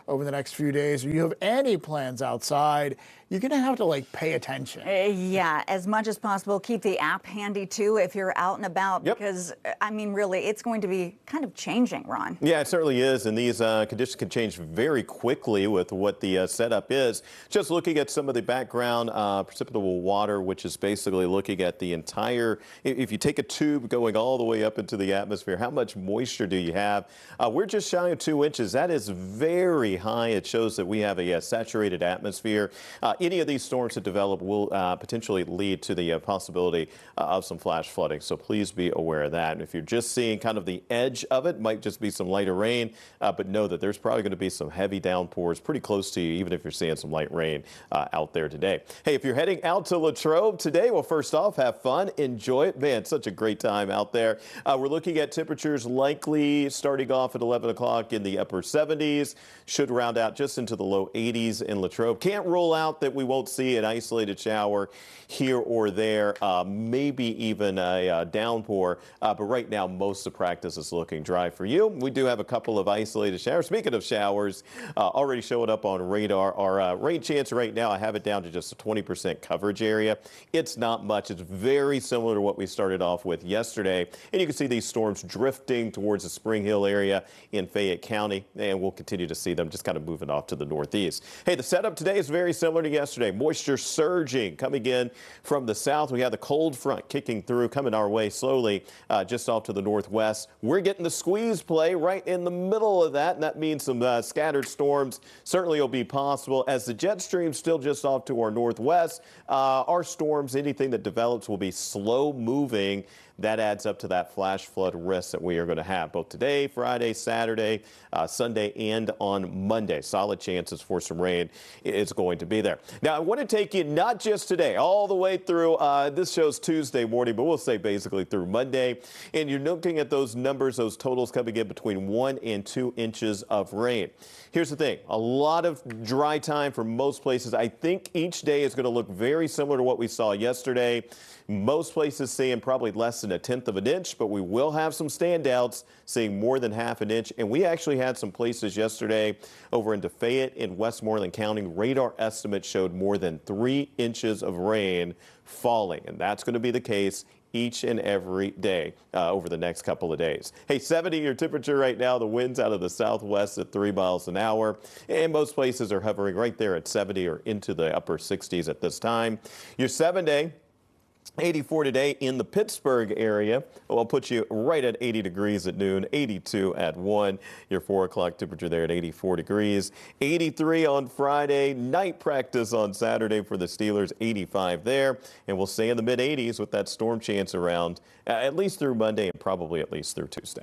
over the next few days, or you have any plans outside, you're going to have to pay attention. Yeah, as much as possible. Keep the app handy too if you're out and about, because I mean, really, it's going to be kind of changing, Ron. Yeah, it certainly is, and these conditions can change very quickly with what the setup is. Just looking at some of the background precipitable water, which is basically looking at the entire, if you take a tube going all the way up into the atmosphere, how much moisture do you have? We're just shy of 2 inches. That is very high. It shows that we have a saturated atmosphere. Any of these storms that develop will potentially lead to the possibility of some flash flooding. So please be aware of that. And if you're just seeing kind of the edge of it, might just be some lighter rain, but know that there's probably going to be some heavy downpours pretty close to you, even if you're seeing some light rain out there today. Hey, if you're heading out to Latrobe today, well, first off, have fun, enjoy it. Man, such a great time out there. We're looking at temperatures likely starting off at 11 o'clock in the upper 70s, should round out just into the low 80s in Latrobe. Can't rule out that we won't see an isolated shower here or there, maybe even a downpour, but right now most of practice is looking dry for you. We do have a couple of isolated showers. Speaking of showers, already showing up on radar. Our rain chance right now, I have it down to just a 20% coverage area. It's not much. It's very similar to what we started off with yesterday, and you can see these storms drifting towards the Spring Hill area in Fayette County, and we'll continue to see them just kind of moving off to the northeast. Hey, the setup today is very similar to yesterday. Moisture surging coming in from the south. We have the cold front kicking through, coming our way slowly just off to the northwest. We're getting the squeeze play right in the middle of that, and that means some scattered storms certainly will be possible. As the jet stream still just off to our northwest, our storms, anything that develops, will be slow moving. That adds up to that flash flood risk that we are going to have both today, Friday, Saturday, Sunday, and on Monday. Solid chances for some rain is going to be there. Now, I want to take you not just today, all the way through, this shows Tuesday morning, but we'll say basically through Monday. And you're looking at those numbers, those totals coming in between 1 and 2 inches of rain. Here's the thing, a lot of dry time for most places. I think each day is going to look very similar to what we saw yesterday. Most places seeing probably less than 1/10 of an inch, but we will have some standouts seeing more than 1/2 an inch. And we actually had some places yesterday over into Fayette and Westmoreland County. Radar estimates showed more than 3 inches of rain falling, and that's going to be the case each and every day over the next couple of days. Hey, 70 your temperature right now. The winds out of the southwest at 3 miles an hour, and most places are hovering right there at 70 or into the upper 60s at this time. Your 7-day 84 today in the Pittsburgh area. Will put you right at 80 degrees at noon, 82 at 1. Your 4 o'clock temperature there at 84 degrees. 83 on Friday. Night practice on Saturday for the Steelers, 85 there. And we'll stay in the mid-80s with that storm chance around at least through Monday and probably at least through Tuesday.